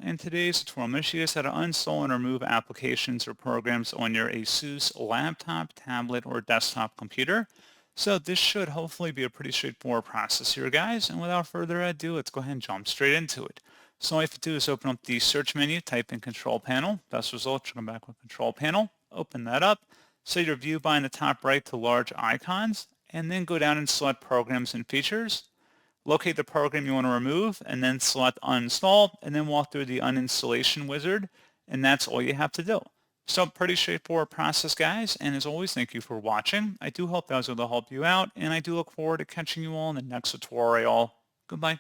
In today's tutorial, I'm going to show you guys how to uninstall and remove applications or programs on your ASUS laptop, tablet, or desktop computer. So this should hopefully be a pretty straightforward process here, guys. And without further ado, let's go ahead and jump straight into it. So all you have to do is open up the search menu, type in Control Panel. Best result, you'll come back with Control Panel. Open that up. Set your view by in the top right to large icons, and then go down and select Programs and Features. Locate the program you want to remove and then select uninstall and then walk through the uninstallation wizard, and that's all you have to do. So pretty straightforward process, guys, and as always, thank you for watching. I do hope that was able to help you out, and I do look forward to catching you all in the next tutorial. Goodbye.